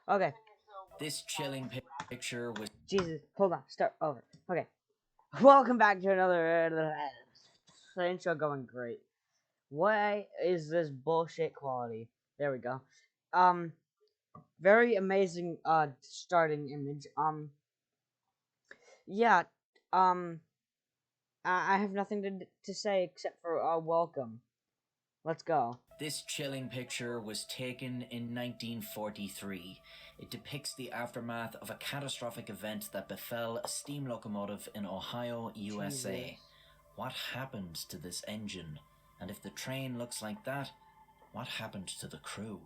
Okay. This chilling picture was Jesus. Hold on. Start over. Okay. Welcome back to another intro going great. Why is this bullshit quality? There we go. Um, very amazing. Starting image. Yeah. Um, I have nothing to say except for welcome. Let's go. This chilling picture was taken in 1943. It depicts the aftermath of a catastrophic event that befell a steam locomotive in Ohio, USA. Jesus. What happened to this engine? And if the train looks like that, what happened to the crew?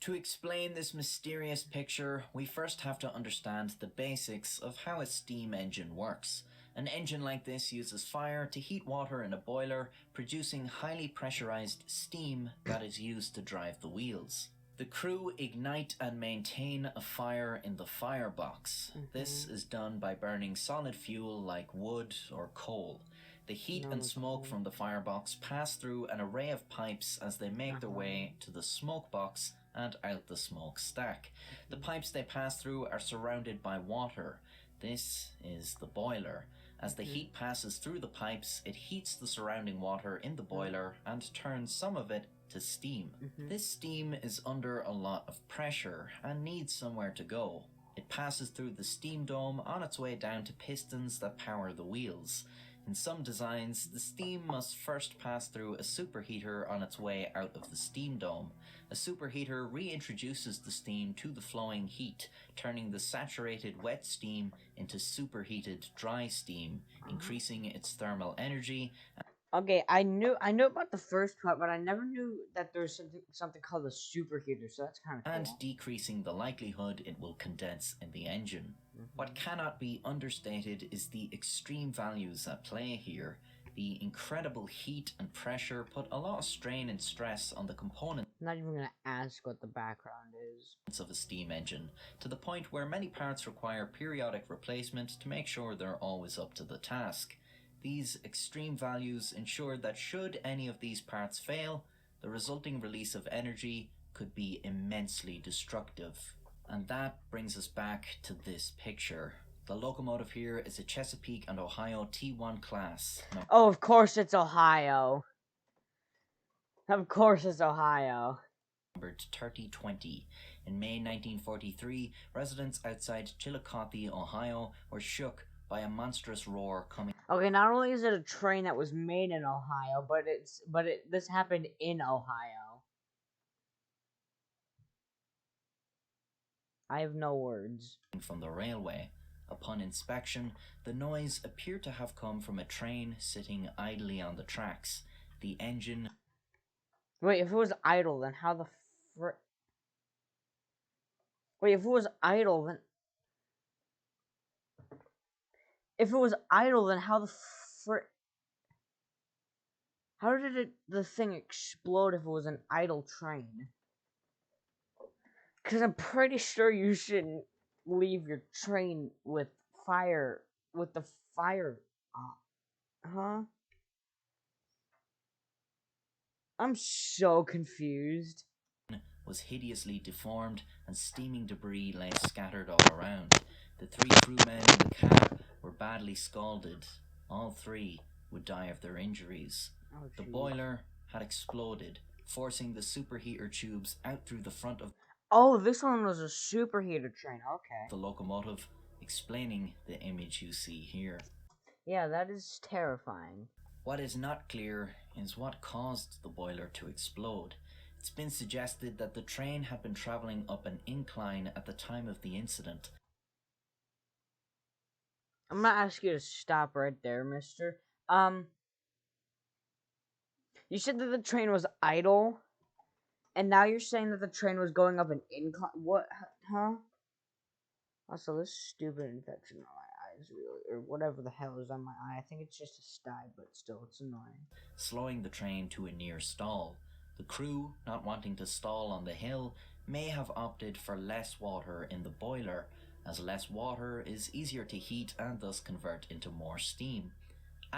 To explain this mysterious picture, we first have to understand the basics of how a steam engine works. An engine like this uses fire to heat water in a boiler, producing highly pressurized steam that is used to drive the wheels. The crew ignite and maintain a fire in the firebox. This is done by burning solid fuel like wood or coal. The heat and smoke from the firebox pass through an array of pipes as they make their way to the smoke box and out the smokestack. The pipes they pass through are surrounded by water. This is the boiler. As the heat passes through the pipes, it heats the surrounding water in the boiler and turns some of it to steam. This steam is under a lot of pressure and needs somewhere to go. It passes through the steam dome on its way down to pistons that power the wheels. In some designs, the steam must first pass through a superheater on its way out of the steam dome. A superheater reintroduces the steam to the flowing heat, turning the saturated wet steam into superheated dry steam, increasing its thermal energy. Okay, I knew about the first part, but I never knew that there's something called a superheater. So that's kind of cool. And decreasing the likelihood it will condense in the engine. What cannot be understated is the extreme values at play here. The incredible heat and pressure put a lot of strain and stress on the components I'm not even gonna ask what the background is. of a steam engine, to the point where many parts require periodic replacement to make sure they're always up to the task. These extreme values ensure that should any of these parts fail, the resulting release of energy could be immensely destructive. And that brings us back to this picture. The locomotive here is a Chesapeake and Ohio T1 class. Oh, of course it's Ohio. Of course it's Ohio. Numbered 3020. In May 1943, residents outside Chillicothe, Ohio, were shook by a monstrous roar coming. Okay, not only is it a train that was made in Ohio, but this happened in Ohio. I have no words. From the railway. Upon inspection, the noise appeared to have come from a train sitting idly on the tracks. The engine. Wait, if it was idle, then how the Wait, if it was idle, then how the How did the thing explode if it was an idle train? Because I'm pretty sure you shouldn't leave your train with the fire. Huh? I'm so confused. Was hideously deformed and steaming debris lay scattered all around. The three crewmen in the cab were badly scalded. All three would die of their injuries. Oh, the boiler had exploded, forcing the superheater tubes out through the front of Oh, this one was a superheater train. Okay. the locomotive, explaining the image you see here. Yeah, that is terrifying. What is not clear is what caused the boiler to explode. It's been suggested that the train had been traveling up an incline at the time of the incident. I'm gonna ask you to stop right there, mister. You said that the train was idle, and now you're saying that the train was going up an incline. What? Huh? Also, this stupid infection on my eyes, really, or whatever the hell is on my eye. I think it's just a sty, but still, it's annoying. Slowing the train to a near stall. The crew, not wanting to stall on the hill, may have opted for less water in the boiler, as less water is easier to heat and thus convert into more steam.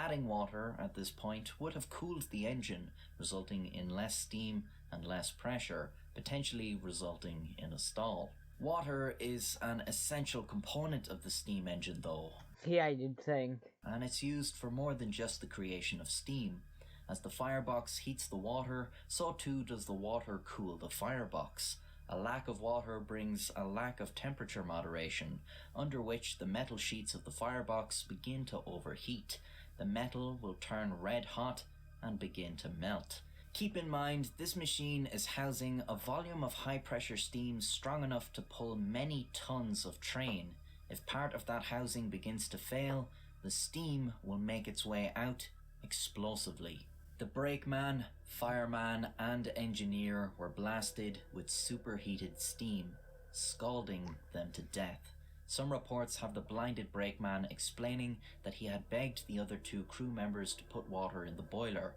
Adding water at this point would have cooled the engine, resulting in less steam and less pressure, potentially resulting in a stall. Water is an essential component of the steam engine, though. Yeah, you'd think. And it's used for more than just the creation of steam. As the firebox heats the water, so too does the water cool the firebox. A lack of water brings a lack of temperature moderation, under which the metal sheets of the firebox begin to overheat. The metal will turn red hot and begin to melt. Keep in mind, this machine is housing a volume of high pressure steam strong enough to pull many tons of train. If part of that housing begins to fail, the steam will make its way out explosively. The brakeman, fireman, and engineer were blasted with superheated steam, scalding them to death. Some reports have the blinded brakeman explaining that he had begged the other two crew members to put water in the boiler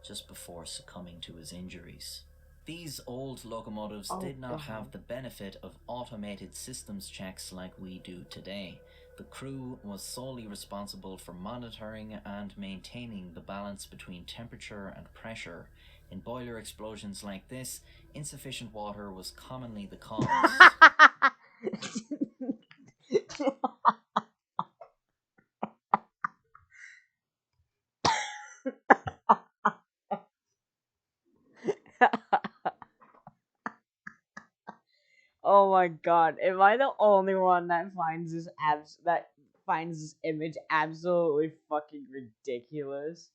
just before succumbing to his injuries. These old locomotives did not have the benefit of automated systems checks like we do today. The crew was solely responsible for monitoring and maintaining the balance between temperature and pressure. In boiler explosions like this, insufficient water was commonly the cause. Oh my god, am I the only one that finds this image absolutely fucking ridiculous?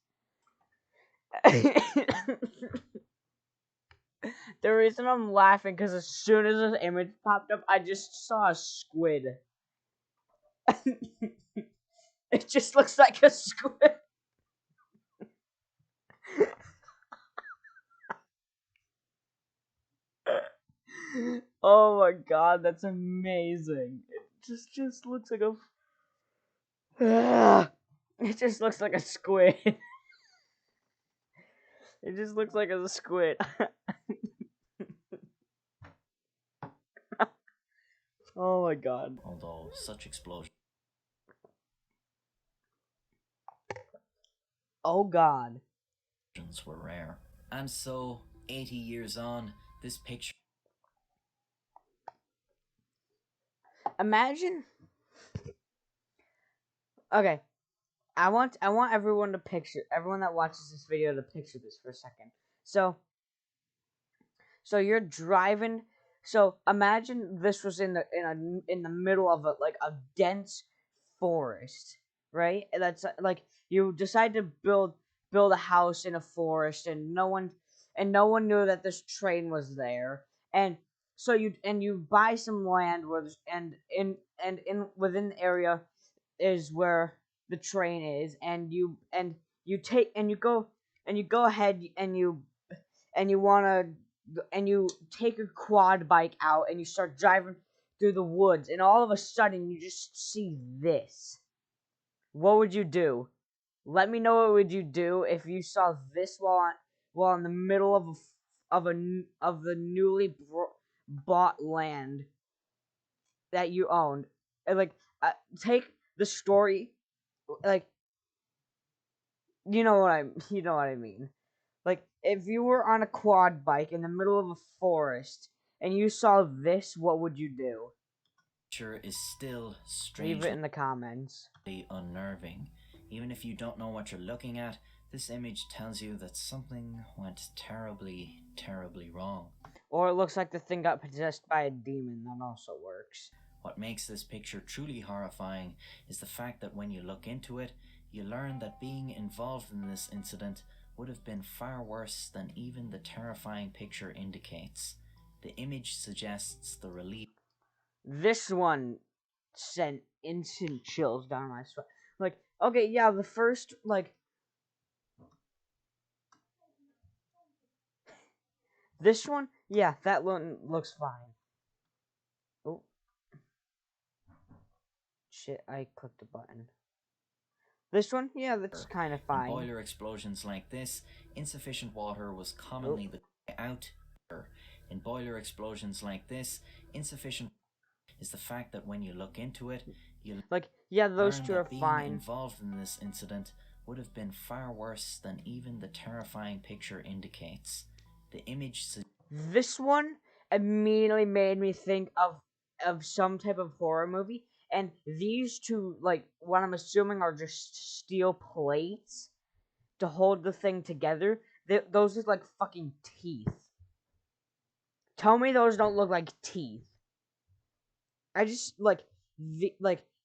The reason I'm laughing because as soon as this image popped up, I just saw a squid. It just looks like a squid. Oh my god, that's amazing. It just looks like a. It just looks like a squid. It just looks like a squid. Oh my god. Although such explosions Oh god. were rare. And so, 80 years on, this picture. Imagine. Okay. I want everyone that watches this video to picture this for a second. So you're driving. So imagine this was in the middle of a dense forest, right? That's like you decide to build a house in a forest, and no one knew that this train was there, and so you buy some land where in within the area is where the train is, and you go ahead and you take your quad bike out and you start driving through the woods, and all of a sudden you just see this. What would you do? Let me know what would you do if you saw this while in the middle of the newly bought land that you owned. And take the story, like you know what I mean. Like, if you were on a quad bike in the middle of a forest and you saw this, what would you do? Picture is still Leave it in the comments. unnerving. Even if you don't know what you're looking at, this image tells you that something went terribly, terribly wrong. Or it looks like the thing got possessed by a demon. That also works. What makes this picture truly horrifying is the fact that when you look into it, you learn that being involved in this incident would have been far worse than even the terrifying picture indicates. The image suggests the relief. This one sent instant chills down my spine. Like, okay, yeah, the first, this one, yeah, that one looks fine. Oh. Shit, I clicked a button. This one, yeah, that's kind of fine. In boiler explosions like this, insufficient water was commonly the out. In boiler explosions like this, insufficient is the fact that when you look into it, you yeah, those learn two that are being fine. involved in this incident would have been far worse than even the terrifying picture indicates. The image This one immediately made me think of some type of horror movie, and these two, like, what I'm assuming are just steel plates to hold the thing together. Those look like fucking teeth. Tell me those don't look like teeth. I just like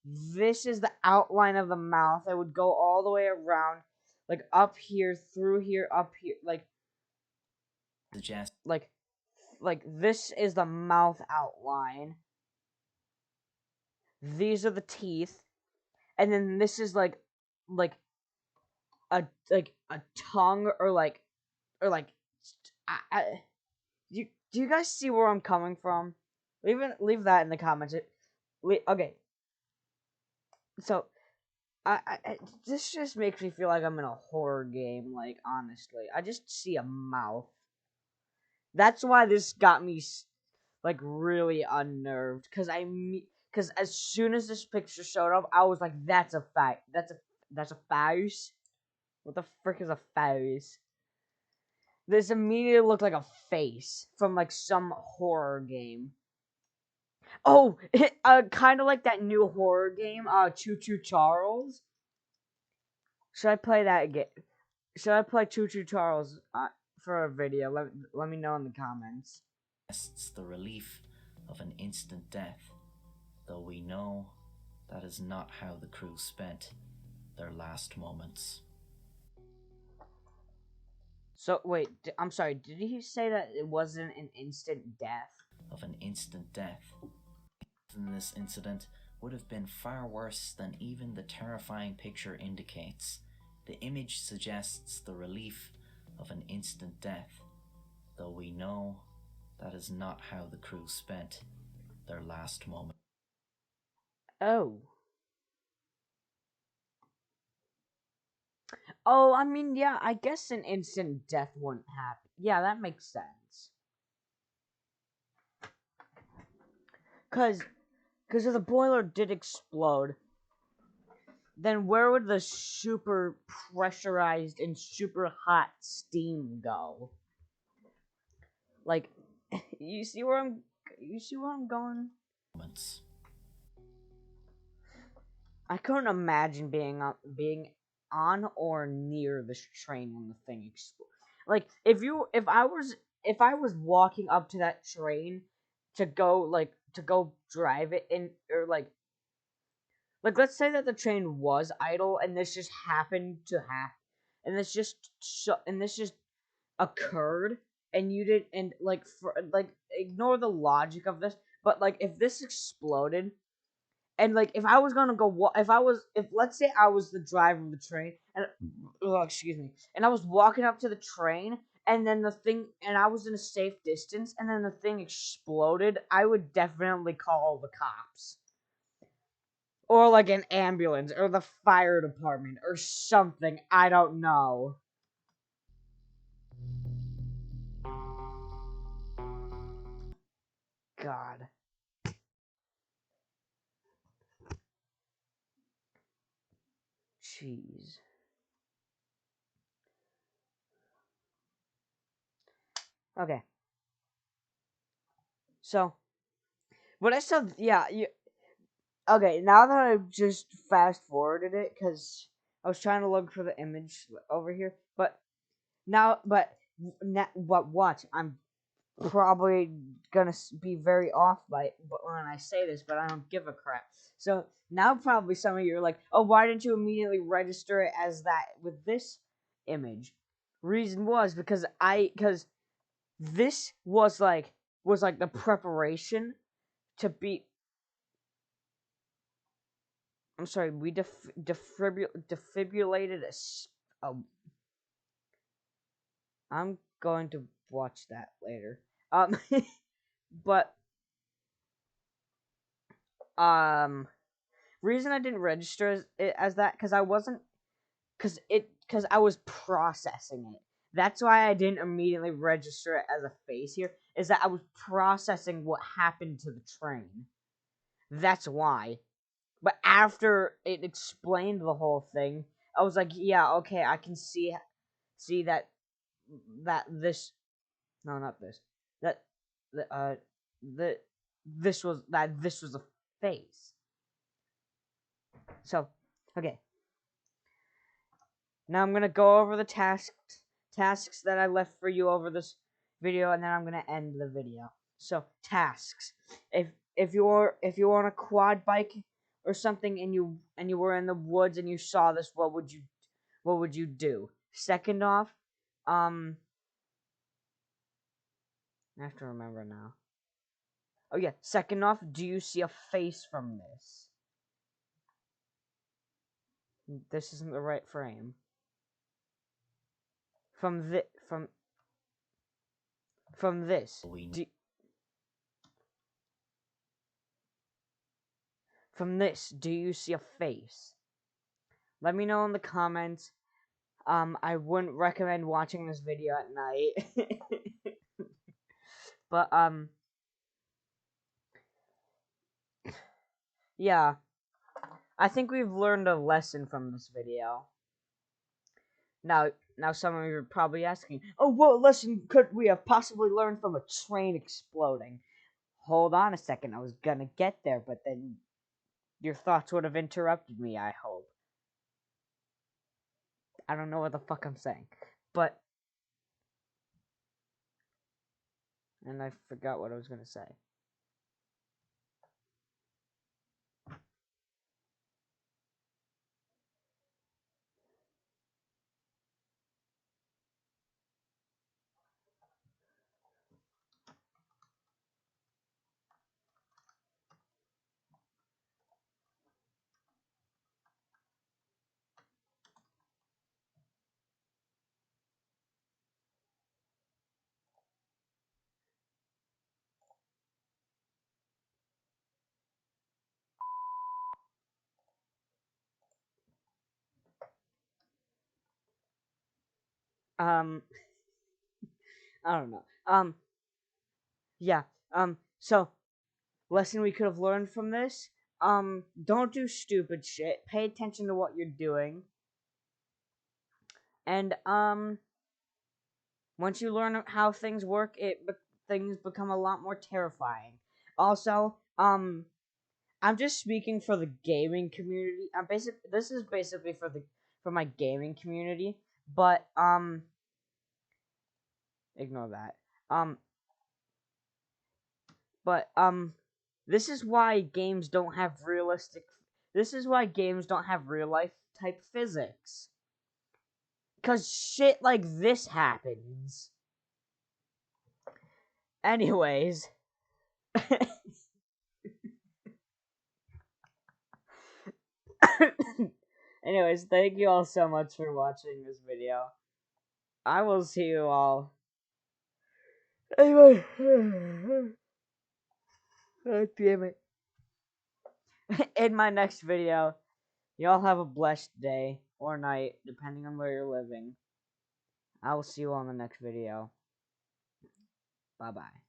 this is the outline of the mouth. I would go all the way around, like up here, through here, up here, suggests like like this is the mouth outline. These are the teeth, and then this is like a tongue or do you guys see where I'm coming from? Leave that in the comments. Okay, so this just makes me feel like I'm in a horror game. Like, honestly, I just see a mouth. That's why this got me like really unnerved. Cause as soon as this picture showed up, I was like, "That's a fact. That's a face. What the frick is a face?" This immediately looked like a face from like some horror game. Oh, kind of like that new horror game, Choo Choo Charles. Should I play that again? Should I play Choo Choo Charles for a video? Let me know in the comments. the relief of an instant death, though we know that is not how the crew spent their last moments. So wait, I'm sorry. Did he say that it wasn't an instant death? Of an instant death. In this incident would have been far worse than even the terrifying picture indicates. The image suggests the relief of an instant death, though we know that is not how the crew spent their last moment. Oh. Oh, I mean, yeah, I guess an instant death wouldn't happen. Yeah, that makes sense. Cause if the boiler did explode, then where would the super pressurized and super hot steam go? Like, you see where I'm going? Moments. I couldn't imagine being on or near this train when the thing exploded. Like, if I was walking up to that train to go drive it in, or like let's say that the train was idle and this just happened to happen, and this just occurred, and you did, and like, for like, ignore the logic of this, but like if this exploded, and like if I was gonna go, if let's say I was the driver of the train, and oh, excuse me, and I was walking up to the train, and then and I was in a safe distance, and then the thing exploded, I would definitely call the cops, or like an ambulance, or the fire department, or something. I don't know. God. Jeez. Okay. So, what I said, yeah, okay, now that I've just fast forwarded it, because I was trying to look for the image over here, but watch, I'm probably gonna be very off but when I say this, but I don't give a crap. So now probably some of you are like, oh, why didn't you immediately register it as that with this image? Reason was because this was like the preparation to be. I'm sorry, we defibrillated a. I'm going to watch that later. But um, reason I didn't register as that, because I wasn't, because I was processing it. That's why I didn't immediately register it as a face here. Is that I was processing what happened to the train. That's why. But after it explained the whole thing I was like, yeah, okay, I can see that this, no, not this, that the the this was a face. So, okay, now I'm gonna go over the tasks that I left for you over this video, and then I'm gonna end the video. So, tasks. If you were on a quad bike or something, and you were in the woods and you saw this, what would you do? Second off, I have to remember now. Oh yeah, second off, do you see a face from this? This isn't the right frame. From this. From this, do you see a face? Let me know in the comments. I wouldn't recommend watching this video at night. But yeah. I think we've learned a lesson from this video. Now some of you are probably asking, "Oh, what lesson could we have possibly learned from a train exploding?" Hold on a second, I was gonna get there, but then your thoughts would have interrupted me, I hope. I don't know what the fuck I'm saying. But and I forgot what I was gonna say. Um I don't know. Yeah. So lesson we could have learned from this. Don't do stupid shit. Pay attention to what you're doing. And once you learn how things work, things become a lot more terrifying. Also, I'm just speaking for the gaming community. This is basically for my gaming community, but ignore that. But this is why games don't have realistic. This is why games don't have real life type physics. Cause shit like this happens. Anyways. Anyways, thank you all so much for watching this video. I will see you all. Anyway. Oh, damn it. In my next video. Y'all have a blessed day or night, depending on where you're living. I will see you on the next video. Bye bye.